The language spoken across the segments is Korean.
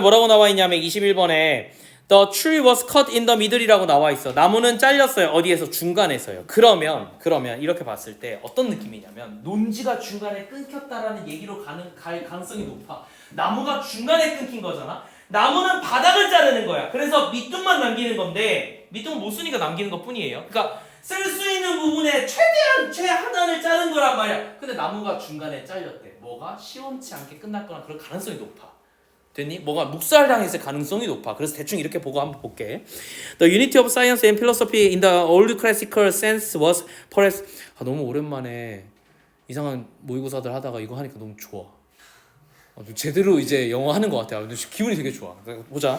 뭐라고 나와 있냐면 21번에 The tree was cut in the middle이라고 나와 있어. 나무는 잘렸어요. 어디에서? 중간에서요. 그러면 이렇게 봤을 때 어떤 느낌이냐면 논지가 중간에 끊겼다라는 얘기로 갈 가능성이 높아. 나무가 중간에 끊긴 거잖아. 나무는 바닥을 자르는 거야. 그래서 밑둥만 남기는 건데 밑둥은 못 쓰니까 남기는 것뿐이에요. 그러니까 쓸 수 있는 부분에 최하단을 자른 거란 말이야. 근데 나무가 중간에 잘렸대. 뭐가 시원치 않게 끝났거나 그럴 가능성이 높아. 됐니? 뭐가 묵살당했을 가능성이 높아. 그래서 대충 이렇게 보고 한번 볼게. The unity of science and philosophy in the old classical sense was perhaps 너무 오랜만에 이상한 모의고사들 하다가 이거 하니까 너무 좋아. 제대로 이제 영어 하는 것 같아. 기분이 되게 좋아. 보자.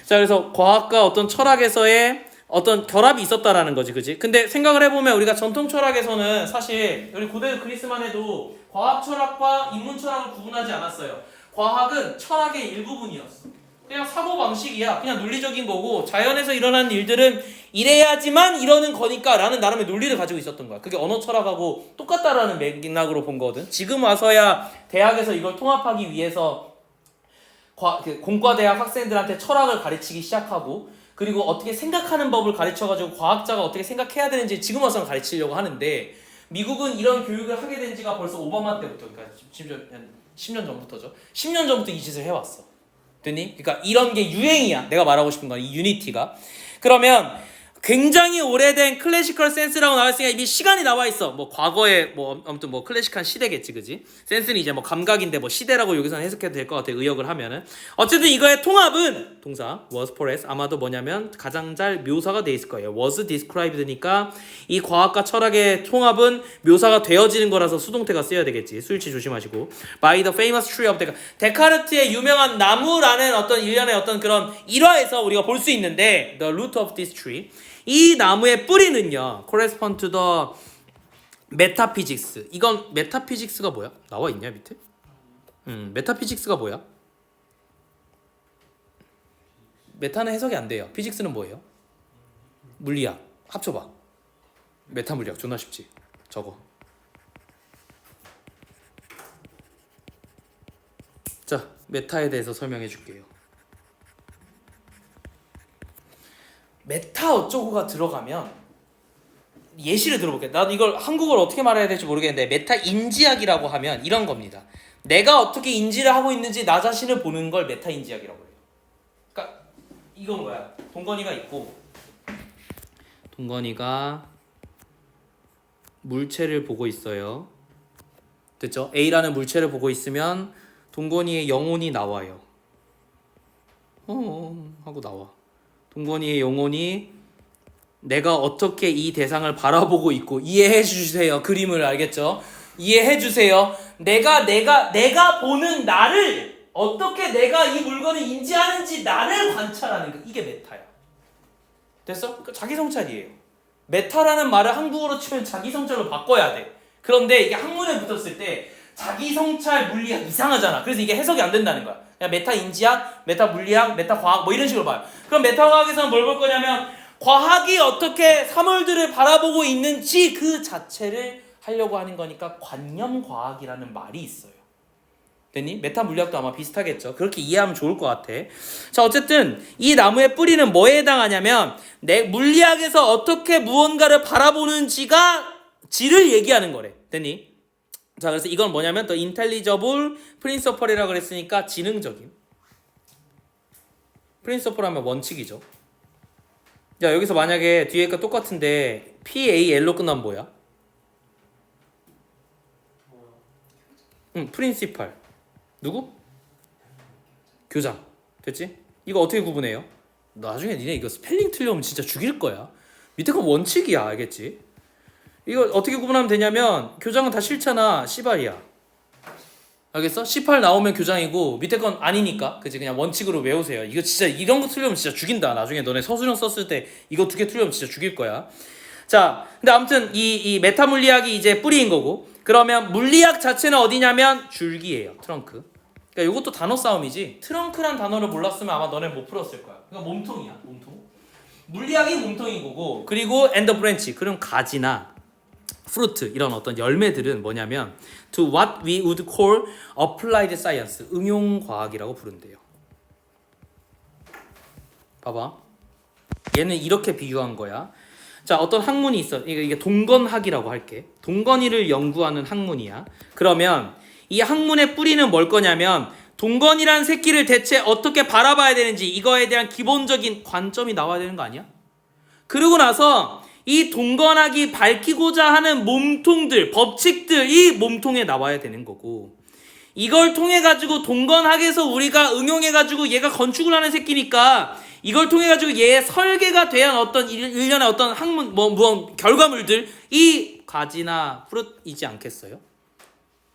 자, 그래서 과학과 어떤 철학에서의 어떤 결합이 있었다라는 거지, 그지? 근데 생각을 해보면 우리가 전통 철학에서는 사실 우리 고대 그리스만 해도 과학 철학과 인문 철학을 구분하지 않았어요. 과학은 철학의 일부분이었어. 그냥 사고방식이야. 그냥 논리적인 거고 자연에서 일어나는 일들은 이래야지만 이러는 거니까 라는 나름의 논리를 가지고 있었던 거야. 그게 언어 철학하고 똑같다라는 맥락으로 본 거거든. 지금 와서야 대학에서 이걸 통합하기 위해서 공과대학 학생들한테 철학을 가르치기 시작하고 그리고 어떻게 생각하는 법을 가르쳐가지고 과학자가 어떻게 생각해야 되는지 지금 와서는 가르치려고 하는데 미국은 이런 교육을 하게 된 지가 벌써 오바마 때부터 그러니까 10년 전부터죠. 10년 전부터 이 짓을 해왔어. 됐니? 그러니까 이런 게 유행이야. 내가 말하고 싶은 건 이 유니티가. 그러면 굉장히 오래된 클래시컬 센스라고 나왔으니까 이미 시간이 나와 있어. 뭐 과거에 아무튼 클래식한 시대겠지, 그지? 센스는 이제 감각인데 시대라고 여기서는 해석해도 될 것 같아. 의역을 하면은 어쨌든 이거의 통합은 동사 was perhaps 아마도 뭐냐면 가장 잘 묘사가 돼 있을 거예요. was described니까 이 과학과 철학의 통합은 묘사가 되어지는 거라서 수동태가 쓰여야 되겠지. 수일치 조심하시고. By the famous tree of 데카르트의 유명한 나무라는 어떤 일련의 어떤 그런 일화에서 우리가 볼 수 있는데 the root of this tree 이 나무의 뿌리는요 correspond to the metaphysics. 이건 metaphysics가 뭐야? 나와 있냐 밑에? metaphysics가 뭐야? 메타는 해석이 안 돼요. 피직스는 뭐예요? 물리학. 합쳐봐. 메타 물리학 존나 쉽지. 저거. 자, 메타에 대해서 설명해 줄게요. 메타 어쩌고가 들어가면 예시를 들어볼게. 나도 이걸 한국어로 어떻게 말해야 될지 모르겠는데 메타 인지학이라고 하면 이런 겁니다. 내가 어떻게 인지를 하고 있는지 나 자신을 보는 걸 메타 인지학이라고 해요. 그러니까 이건 뭐야? 동건이가 있고 동건이가 물체를 보고 있어요. 됐죠? A라는 물체를 보고 있으면 동건이의 영혼이 나와요. 하고 나와. 동건이의 영혼이 내가 어떻게 이 대상을 바라보고 있고 이해해 주세요. 그림을 알겠죠? 이해해 주세요. 내가 보는 나를 어떻게 내가 이 물건을 인지하는지 나를 관찰하는 거 이게 메타야. 됐어? 자기 성찰이에요. 메타라는 말을 한국어로 치면 자기 성찰로 바꿔야 돼. 그런데 이게 학문에 붙었을 때 자기 성찰 물리학 이상하잖아. 그래서 이게 해석이 안 된다는 거야. 그냥 메타 인지학, 메타 물리학, 메타 과학 이런 식으로 봐요. 그럼 메타 과학에서는 뭘 볼 거냐면 과학이 어떻게 사물들을 바라보고 있는지 그 자체를 하려고 하는 거니까 관념 과학이라는 말이 있어요. 됐니? 메타 물리학도 아마 비슷하겠죠. 그렇게 이해하면 좋을 것 같아. 자, 어쨌든 이 나무의 뿌리는 뭐에 해당하냐면 내 물리학에서 어떻게 무언가를 바라보는지가 지를 얘기하는 거래. 됐니? 자, 그래서 이건 뭐냐면 The intelligible principle이라고 그랬으니까 지능적인. principle 하면 원칙이죠. 야, 여기서 만약에 뒤에가 똑같은데 PAL로 끝나면 뭐야? principal. 누구? 교장. 됐지? 이거 어떻게 구분해요? 나중에 니네 이거 스펠링 틀려오면 진짜 죽일 거야. 밑에 건 원칙이야. 알겠지? 이거 어떻게 구분하면 되냐면 교장은 다 싫잖아. 씨발이야. 알겠어? 18 나오면 교장이고 밑에 건 아니니까 그치 그냥 원칙으로 외우세요. 이거 진짜 이런 거 틀리면 진짜 죽인다. 나중에 너네 서술형 썼을 때 이거 2개 틀리면 진짜 죽일 거야. 자, 근데 아무튼 이 메타 물리학이 이제 뿌리인 거고 그러면 물리학 자체는 어디냐면 줄기예요. 트렁크. 그러니까 이것도 단어 싸움이지. 트렁크란 단어를 몰랐으면 아마 너네 못 풀었을 거야. 그러니까 몸통이야. 몸통. 물리학이 몸통인 거고 그리고 and the branch 그럼 가지나 fruit 이런 어떤 열매들은 뭐냐면 to what we would call applied science 응용 과학이라고 부른대요. 봐봐. 얘는 이렇게 비유한 거야. 자, 어떤 학문이 있어. 이게 동건학이라고 할게. 동건이를 연구하는 학문이야. 그러면 이 학문의 뿌리는 뭘 거냐면 동건이란 새끼를 대체 어떻게 바라봐야 되는지 이거에 대한 기본적인 관점이 나와야 되는 거 아니야? 그러고 나서 이 동건학이 밝히고자 하는 몸통들, 법칙들 이 몸통에 나와야 되는 거고 이걸 통해 가지고 동건학에서 우리가 응용해 가지고 얘가 건축을 하는 새끼니까 이걸 통해 가지고 얘의 설계가 대한 어떤 일련의 어떤 학문 뭐 결과물들 이 가지나 프루트이지 않겠어요?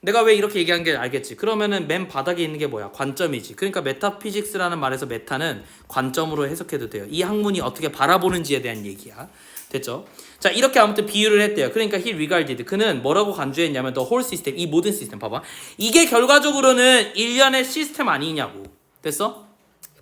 내가 왜 이렇게 얘기한 게 알겠지? 그러면은 맨 바닥에 있는 게 뭐야? 관점이지. 그러니까 메타피직스라는 말에서 메타는 관점으로 해석해도 돼요. 이 학문이 어떻게 바라보는지에 대한 얘기야. 됐죠? 자, 이렇게 아무튼 비유를 했대요. 그러니까 he regarded. 그는 뭐라고 간주했냐면 the whole system, 이 모든 시스템 봐봐. 이게 결과적으로는 일련의 시스템 아니냐고. 됐어?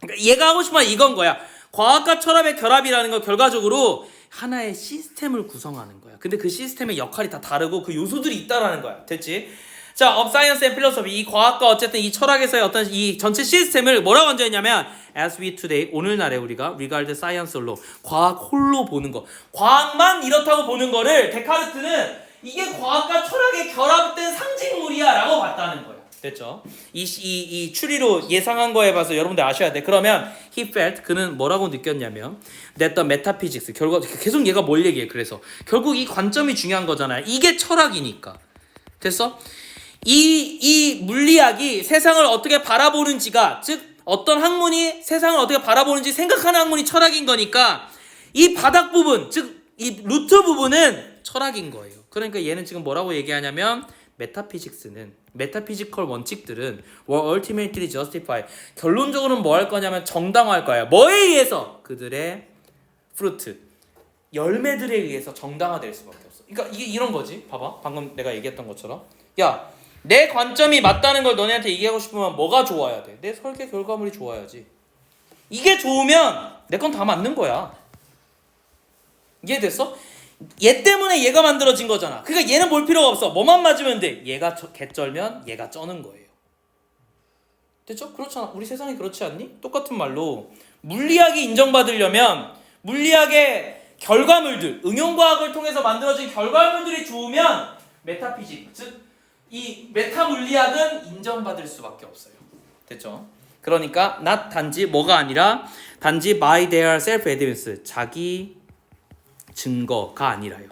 그러니까 얘가 하고 싶은 말 이건 거야. 과학과 철학의 결합이라는 건 결과적으로 하나의 시스템을 구성하는 거야. 근데 그 시스템의 역할이 다 다르고 그 요소들이 있다라는 거야. 됐지? 자, of science and philosophy. 이 과학과 어쨌든 이 철학에서의 어떤 이 전체 시스템을 뭐라고 간주했냐면 as we today, 오늘날에 우리가 regard science 홀로, 과학 홀로 보는 거. 과학만 이렇다고 보는 거를 데카르트는 이게 과학과 철학의 결합된 상징물이야 라고 봤다는 거야. 됐죠? 이 추리로 예상한 거에 봐서 여러분들 아셔야 돼. 그러면 he felt, 그는 뭐라고 느꼈냐면 that the metaphysics, 결국 계속 얘가 뭘 얘기해. 그래서 결국 이 관점이 중요한 거잖아요. 이게 철학이니까. 됐어? 이 물리학이 세상을 어떻게 바라보는지가, 즉 어떤 학문이 세상을 어떻게 바라보는지 생각하는 학문이 철학인 거니까 이 바닥 부분, 즉 이 루트 부분은 철학인 거예요. 그러니까 얘는 지금 뭐라고 얘기하냐면 메타피직스는, 메타피지컬 원칙들은 were ultimately justified, 결론적으로는 뭐 할 거냐면 정당화할 거야. 뭐에 의해서? 그들의 fruit, 열매들에 의해서 정당화될 수밖에 없어. 그러니까 이게 이런 거지. 봐봐, 방금 내가 얘기했던 것처럼, 야, 내 관점이 맞다는 걸 너네한테 얘기하고 싶으면 뭐가 좋아야 돼? 내 설계 결과물이 좋아야지. 이게 좋으면 내 건 다 맞는 거야. 이해됐어? 얘 때문에 얘가 만들어진 거잖아. 그러니까 얘는 볼 필요가 없어. 뭐만 맞으면 돼. 얘가 개쩔면 얘가 쩌는 거예요. 됐죠? 그렇잖아. 우리 세상이 그렇지 않니? 똑같은 말로 물리학이 인정받으려면 물리학의 결과물들, 응용과학을 통해서 만들어진 결과물들이 좋으면 메타피직, 즉 이 메타 물리학은 인정받을 수밖에 없어요. 됐죠? 그러니까 not 단지 뭐가 아니라 단지 by their self evidence, 자기 증거가 아니라요.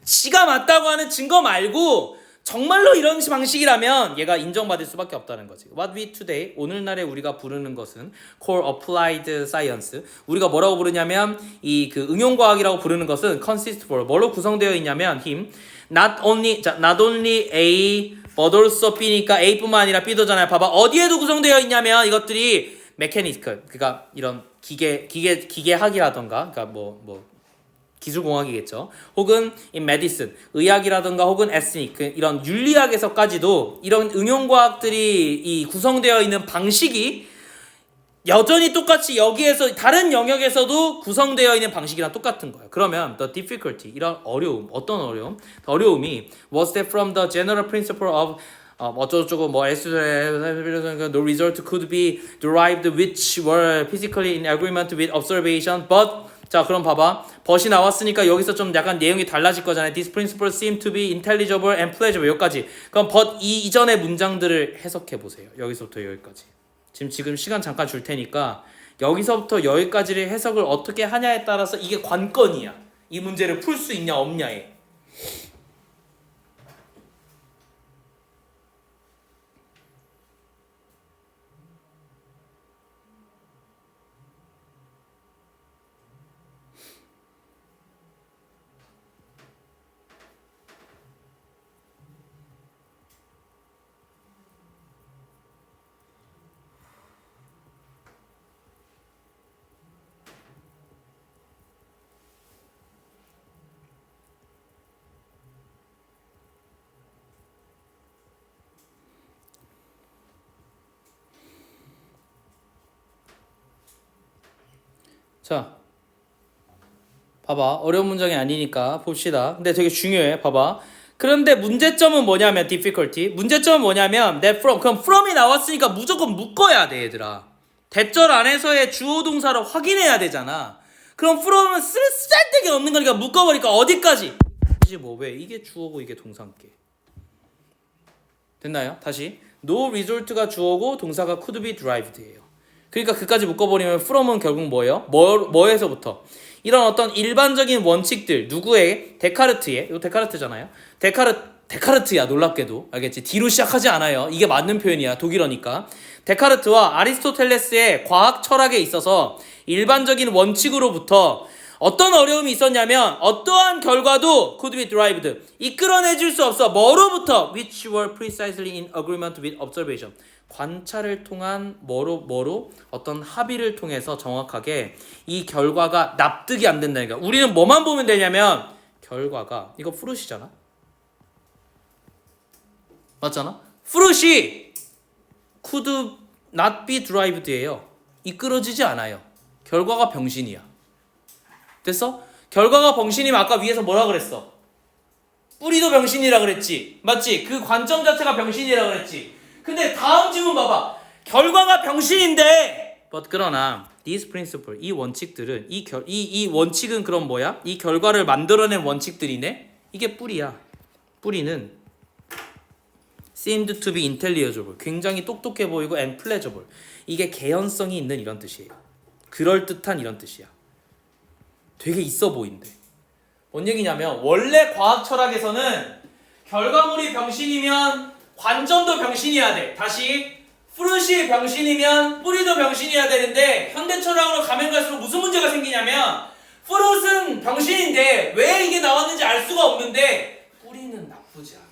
지가 맞다고 하는 증거 말고 정말로 이런 방식이라면 얘가 인정받을 수밖에 없다는 거지. What we today, 오늘날에 우리가 부르는 것은 core applied science. 우리가 뭐라고 부르냐면 이 그 응용과학이라고 부르는 것은 consist for, 뭘로 구성되어 있냐면 him, not only A but also B니까 A뿐만 아니라 B도잖아요. 봐봐, 어디에도 구성되어 있냐면 이것들이 mechanical, 그러니까 이런 기계학이라던가, 그러니까 뭐 기술공학이겠죠. 혹은 in medicine, 의학이라든가 혹은 ethnic, 이런 윤리학에서까지도 이런 응용과학들이 이 구성되어 있는 방식이 여전히 똑같이 여기에서 다른 영역에서도 구성되어 있는 방식이랑 똑같은 거예요. 그러면 the difficulty, 이런 어려움, 어떤 어려움? 어려움이 was that from the general principle of 어쩌고저쩌고 뭐 no result could be derived which were physically in agreement with observation, but 자, 그럼 봐봐. but이 나왔으니까 여기서 좀 약간 내용이 달라질 거잖아요. These principles seem to be intelligible and pleasurable. 여기까지. 그럼 but 이전의 문장들을 해석해 보세요. 여기서부터 여기까지. 지금 시간 잠깐 줄 테니까 여기서부터 여기까지를 해석을 어떻게 하냐에 따라서 이게 관건이야. 이 문제를 풀 수 있냐 없냐에. 자, 봐봐. 어려운 문장이 아니니까 봅시다. 근데 되게 중요해. 봐봐. 그런데 문제점은 뭐냐면 difficulty. 문제점은 뭐냐면 that from. 그럼 from이 나왔으니까 무조건 묶어야 돼, 얘들아. 대절 안에서의 주어 동사를 확인해야 되잖아. 그럼 from은 쓸데기 없는 거니까 묶어버리니까 어디까지? 뭐 왜 이게 주어고 이게 동사인게. 됐나요? 다시 no result가 주어고 동사가 could be derived예요. 그러니까 그까지 묶어버리면 from은 결국 뭐예요? 뭐에서부터? 이런 어떤 일반적인 원칙들 누구의? 데카르트의 이거 데카르트잖아요. 데카르트야 놀랍게도 알겠지? D로 시작하지 않아요. 이게 맞는 표현이야 독일어니까. 데카르트와 아리스토텔레스의 과학 철학에 있어서 일반적인 원칙으로부터 어떤 어려움이 있었냐면 어떠한 결과도 could be derived 이끌어내줄 수 없어. 뭐로부터? which were precisely in agreement with observation 관찰을 통한 뭐로 어떤 합의를 통해서 정확하게 이 결과가 납득이 안 된다니까. 우리는 뭐만 보면 되냐면 결과가 이거 프루시잖아. 맞잖아? 프루시 could not be derived예요. 이끌어지지 않아요. 결과가 병신이야. 됐어? 결과가 병신이면 아까 위에서 뭐라 그랬어? 뿌리도 병신이라 그랬지. 맞지? 그 관점 자체가 병신이라 그랬지. 근데 다음 질문 봐봐. 결과가 병신인데 but 그러나 these principle 이 원칙들은 이 원칙은 그럼 뭐야? 이 결과를 만들어낸 원칙들이네. 이게 뿌리야. 뿌리는 seemed to be intelligible 굉장히 똑똑해 보이고 and pleasurable 이게 개연성이 있는 이런 뜻이에요. 그럴듯한 이런 뜻이야. 되게 있어 보인대. 뭔 얘기냐면 원래 과학 철학에서는 결과물이 병신이면 관점도 병신이어야 돼. 다시 프루시 병신이면 뿌리도 병신이어야 되는데 현대 철학으로 가면 갈수록 무슨 문제가 생기냐면 프루트는 병신인데 왜 이게 나왔는지 알 수가 없는데 뿌리는 나쁘지 않아.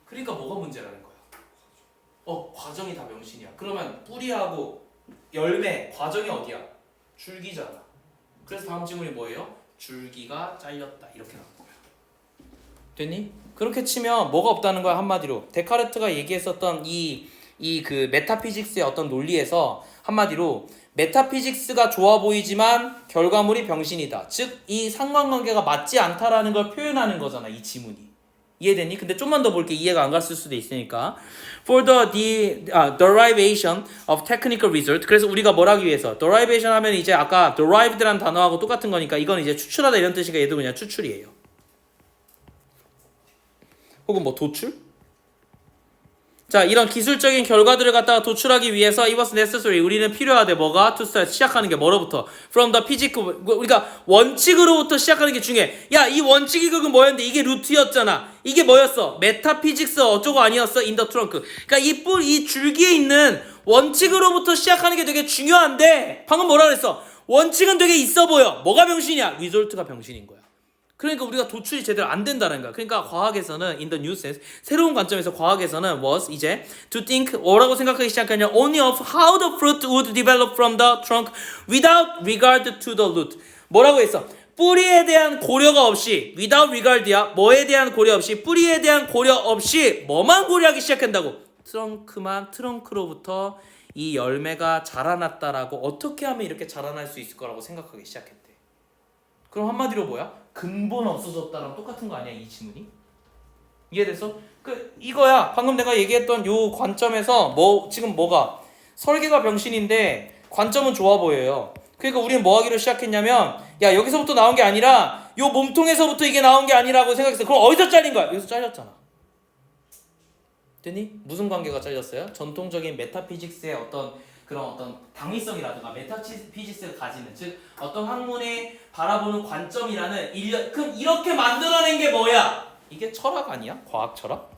그러니까 뭐가 문제라는 거야. 과정이 다 병신이야. 그러면 뿌리하고 열매 과정이 어디야? 줄기잖아. 그래서 다음 질문이 뭐예요? 줄기가 잘렸다 이렇게 나온 거야. 됐니? 그렇게 치면 뭐가 없다는 거야 한마디로. 데카르트가 얘기했었던 이 그 메타피직스의 어떤 논리에서 한마디로 메타피직스가 좋아 보이지만 결과물이 병신이다. 즉 이 상관관계가 맞지 않다라는 걸 표현하는 거잖아 이 지문이. 이해되니? 근데 좀만 더 볼게. 이해가 안 갔을 수도 있으니까. For the derivation of technical result. 그래서 우리가 뭘 하기 위해서 derivation 하면 이제 아까 derived라는 단어하고 똑같은 거니까 이건 이제 추출하다 이런 뜻이니까 얘도 그냥 추출이에요. 혹은 뭐 도출? 자, 이런 기술적인 결과들을 갖다가 도출하기 위해서 it was necessary. 우리는 필요하대. 뭐가? To start. 시작하는 게 뭐로부터? From the physical. 우리가 원칙으로부터 시작하는 게 중요해. 야, 이 원칙이 그건 뭐였는데 이게 루트였잖아. 이게 뭐였어? 메타피직스 어쩌고 아니었어? In the trunk. 그러니까 이 줄기에 있는 원칙으로부터 시작하는 게 되게 중요한데 방금 뭐라 그랬어? 원칙은 되게 있어 보여. 뭐가 병신이야? 리졸트가 병신인 거야. 그러니까 우리가 도출이 제대로 안 된다는 거야. 그러니까 과학에서는 in the new sense 새로운 관점에서 과학에서는 was 이제 to think 뭐라고 생각하기 시작하냐 only of how the fruit would develop from the trunk without regard to the root. 뭐라고 했어? 뿌리에 대한 고려가 없이 without regard야 뭐에 대한 고려 없이 뿌리에 대한 고려 없이 뭐만 고려하기 시작한다고? 트렁크로부터 이 열매가 자라났다라고 어떻게 하면 이렇게 자라날 수 있을 거라고 생각하기 시작했대. 그럼 한마디로 뭐야? 근본 없어졌다랑 똑같은 거 아니야 이 지문이? 이해됐어? 이거야. 방금 내가 얘기했던 요 관점에서 지금 뭐가 설계가 병신인데 관점은 좋아 보여요. 그러니까 우리는 뭐 하기로 시작했냐면 야 여기서부터 나온 게 아니라 요 몸통에서부터 이게 나온 게 아니라고 생각했어. 그럼 어디서 잘린 거야? 여기서 잘렸잖아. 됐니? 무슨 관계가 잘렸어요? 전통적인 메타피직스의 그런 어떤 당위성이라든가 메타피직스가 가지는 즉 어떤 학문의 바라보는 관점이라는 그럼 이렇게 만들어낸 게 뭐야? 이게 철학 아니야? 과학 철학?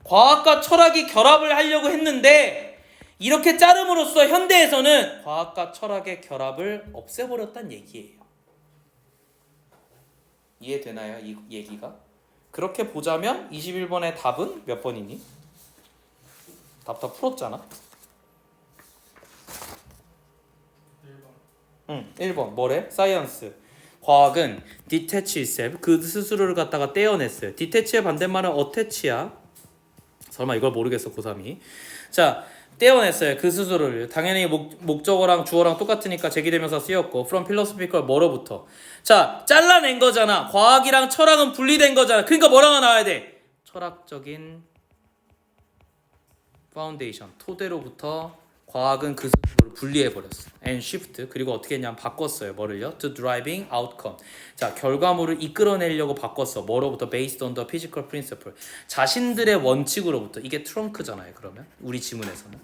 과학과 철학이 결합을 하려고 했는데 이렇게 자름으로써 현대에서는 과학과 철학의 결합을 없애버렸단 얘기예요. 이해되나요? 이 얘기가? 그렇게 보자면 21번의 답은 몇 번이니? 답 다 풀었잖아. 1번 뭐래? 사이언스 과학은 detach itself 그 스스로를 갖다가 떼어냈어요. detach의 반대말은 attach야. 설마 이걸 모르겠어 고3이. 자 떼어냈어요 그 스스로를. 당연히 목적어랑 주어랑 똑같으니까 제기되면서 쓰였고 from philosophical 뭐로부터. 자 잘라낸 거잖아. 과학이랑 철학은 분리된 거잖아. 그러니까 뭐라고 나와야 돼? 철학적인 파운데이션 토대로부터 과학은 그 스스로를 분리해 버렸어. and shift. 그리고 어떻게 했냐면 바꿨어요. 뭐를요? to driving outcome. 자, 결과물을 이끌어내려고 바꿨어. 뭐로부터? based on the physical principle. 자신들의 원칙으로부터. 이게 트렁크잖아요. 그러면 우리 지문에서는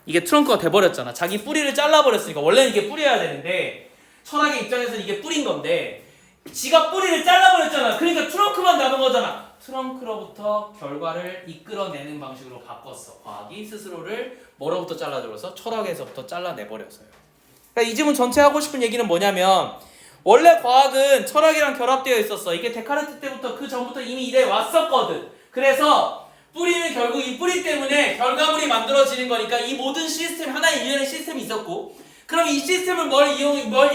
이게 트렁크가 돼버렸잖아. 자기 뿌리를 잘라버렸으니까. 원래는 이게 뿌리여야 되는데 철학의 입장에서는 이게 뿌린 건데 지가 뿌리를 잘라버렸잖아. 그러니까 트렁크만 남은 거잖아. 트렁크로부터 결과를 이끌어내는 방식으로 바꿨어. 과학이 스스로를 뭐로부터 잘라들어서 철학에서부터 잘라내버렸어요. 그러니까 이 지문 전체 하고 싶은 얘기는 뭐냐면 원래 과학은 철학이랑 결합되어 있었어. 이게 데카르트 때부터 그 전부터 이미 이래 왔었거든. 그래서 뿌리는 결국 이 뿌리 때문에 결과물이 만들어지는 거니까 이 모든 시스템 하나의 일련의 시스템이 있었고 그럼 이 시스템을 뭘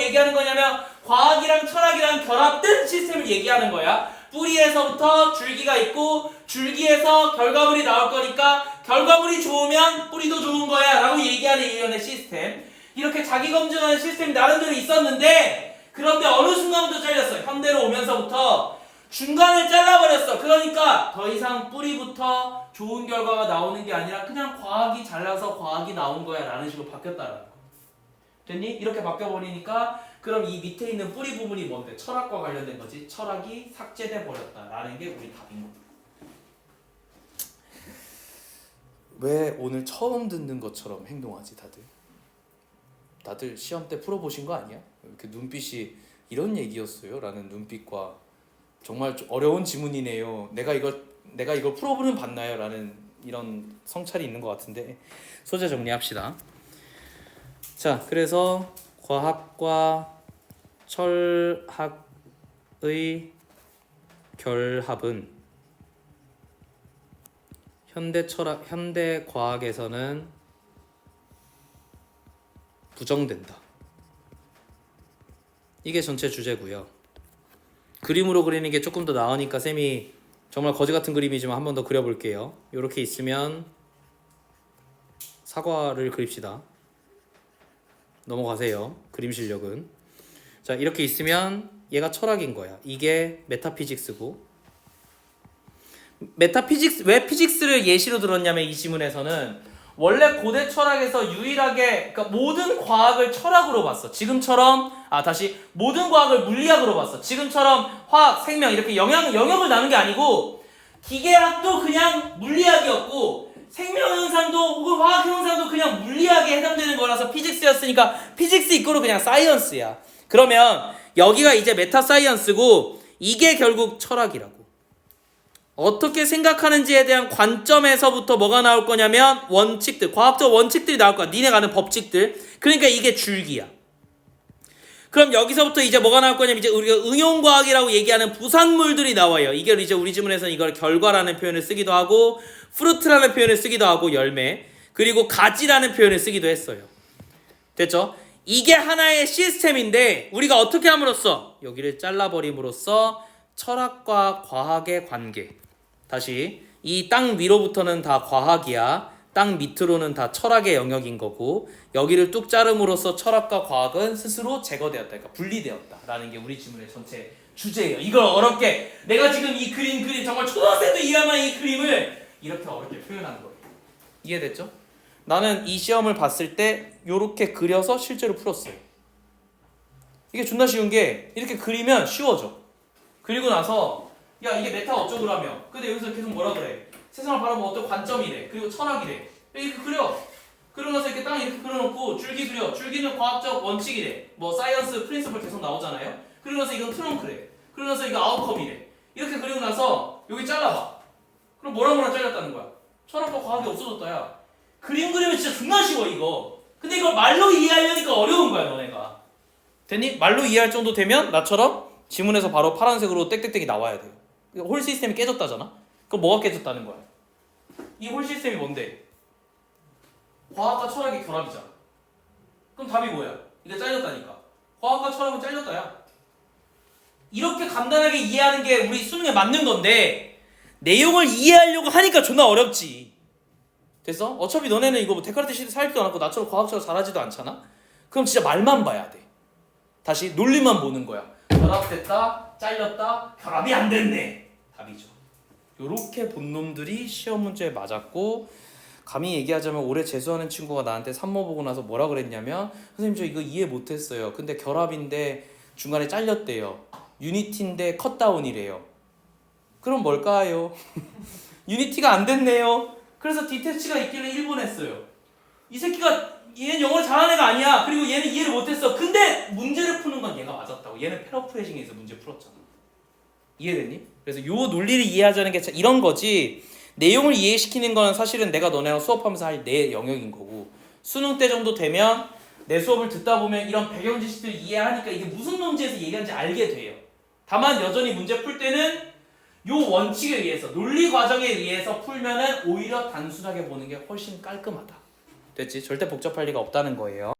얘기하는 거냐면 과학이랑 철학이랑 결합된 시스템을 얘기하는 거야. 뿌리에서부터 줄기가 있고 줄기에서 결과물이 나올 거니까 결과물이 좋으면 뿌리도 좋은 거야 라고 얘기하는 일련의 시스템. 이렇게 자기 검증하는 시스템이 나름대로 있었는데 그런데 어느 순간부터 잘렸어. 현대로 오면서부터 중간을 잘라버렸어. 그러니까 더 이상 뿌리부터 좋은 결과가 나오는 게 아니라 그냥 과학이 잘라서 과학이 나온 거야 라는 식으로 바뀌었다라는 거. 됐니? 이렇게 바뀌어버리니까 그럼 이 밑에 있는 뿌리 부분이 뭔데? 철학과 관련된 거지. 철학이 삭제돼 버렸다라는 게 우리 답인 거야. 왜 오늘 처음 듣는 것처럼 행동하지 다들? 다들 시험 때 풀어보신 거 아니야? 이렇게 눈빛이 이런 얘기였어요? 라는 눈빛과 정말 어려운 지문이네요. 내가 이걸 풀어보는 봤나요? 라는 이런 성찰이 있는 것 같은데 소재 정리합시다. 자, 그래서 과학과 철학의 결합은 현대 과학에서는 부정된다. 이게 전체 주제고요. 그림으로 그리는 게 조금 더 나으니까 쌤이 정말 거지 같은 그림이지만 한 번 더 그려볼게요. 이렇게 있으면 사과를 그립시다. 넘어가세요. 그림 실력은. 자, 이렇게 있으면 얘가 철학인 거야. 이게 메타피직스고. 메타피직스, 왜 피직스를 예시로 들었냐면 이 지문에서는 원래 고대 철학에서 유일하게 그러니까 모든 과학을 철학으로 봤어. 지금처럼 모든 과학을 물리학으로 봤어. 지금처럼 화학, 생명 이렇게 영역을 나눈 게 아니고 기계학도 그냥 물리학이었고 생명 현상도 혹은 화학 현상도 그냥 물리학에 해당되는 거라서 피직스였으니까 피직스 이꼬르 그냥 사이언스야. 그러면 여기가 이제 메타 사이언스고 이게 결국 철학이라고. 어떻게 생각하는지에 대한 관점에서부터 뭐가 나올 거냐면 원칙들, 과학적 원칙들이 나올 거야. 니네가 아는 법칙들. 그러니까 이게 줄기야. 그럼 여기서부터 이제 뭐가 나올 거냐면 이제 우리가 응용과학이라고 얘기하는 부산물들이 나와요. 이게 이제 우리 지문에서는 이걸 결과라는 표현을 쓰기도 하고 프루트라는 표현을 쓰기도 하고 열매 그리고 가지라는 표현을 쓰기도 했어요. 됐죠? 이게 하나의 시스템인데 우리가 어떻게 함으로써 여기를 잘라버림으로써 철학과 과학의 관계. 다시 이 땅 위로부터는 다 과학이야. 땅 밑으로는 다 철학의 영역인 거고 여기를 뚝 자름으로써 철학과 과학은 스스로 제거되었다. 그러니까 분리되었다라는 게 우리 지문의 전체 주제예요. 이걸 어렵게 내가 지금 이 그림 정말 초등학생도 이해할 만한 이 그림을 이렇게 어렵게 표현한 거예요. 이해됐죠? 나는 이 시험을 봤을 때 이렇게 그려서 실제로 풀었어요. 이게 존나 쉬운 게 이렇게 그리면 쉬워져. 그리고 나서 야 이게 메타 어쩌고라며 근데 여기서 계속 뭐라 그래 세상을 바라보면 어떤 관점이래 그리고 철학이래 이렇게 그려 그러고 나서 이렇게 딱 이렇게 그려놓고 줄기 그려 줄기는 과학적 원칙이래 뭐 사이언스 프린시플 계속 나오잖아요 그러고 나서 이건 트렁크래 그러고 나서 이거 아웃컴이래 이렇게 그리고 나서 여기 잘라봐 그럼 뭐랑 잘렸다는 거야 철학과 과학이 없어졌다 야 그림 그리면 진짜 존나 쉬워 이거 근데 이걸 말로 이해하려니까 어려운 거야 너네가 됐니? 말로 이해할 정도 되면 나처럼 지문에서 바로 파란색으로 땡땡땡이 나와야 돼요. 홀 시스템이 깨졌다잖아? 그럼 뭐가 깨졌다는 거야? 이 홀 시스템이 뭔데? 과학과 철학의 결합이잖아. 그럼 답이 뭐야? 이게 잘렸다니까. 과학과 철학은 잘렸다야. 이렇게 간단하게 이해하는 게 우리 수능에 맞는 건데 내용을 이해하려고 하니까 존나 어렵지. 됐어? 어차피 너네는 이거 뭐 데카르트 시대 살지도 않았고 나처럼 과학적으로 잘하지도 않잖아? 그럼 진짜 말만 봐야 돼. 다시 논리만 보는 거야. 결합됐다, 잘렸다, 결합이 안 됐네. 답이죠. 요렇게 본 놈들이 시험 문제에 맞았고 감히 얘기하자면 올해 재수하는 친구가 나한테 산모 보고 나서 뭐라 그랬냐면 선생님 저 이거 이해 못했어요. 근데 결합인데 중간에 잘렸대요. 유니티인데 컷다운이래요. 그럼 뭘까요? 유니티가 안 됐네요. 그래서 디태치가 있길래 1번 했어요. 이 새끼가 얘는 영어를 잘하는 애가 아니야. 그리고 얘는 이해를 못했어. 근데 문제를 푸는 건 얘가 맞았다고. 얘는 패러프레이징에서 문제 풀었잖아. 이해됐니? 그래서 요 논리를 이해하자는 게 이런 거지. 내용을 이해시키는 건 사실은 내가 너네랑 수업하면서 할 내 영역인 거고, 수능 때 정도 되면 내 수업을 듣다 보면 이런 배경 지식들을 이해하니까 이게 무슨 논지에서 얘기하는지 알게 돼요. 다만 여전히 문제 풀 때는 요 원칙에 의해서, 논리 과정에 의해서 풀면은 오히려 단순하게 보는 게 훨씬 깔끔하다. 됐지? 절대 복잡할 리가 없다는 거예요.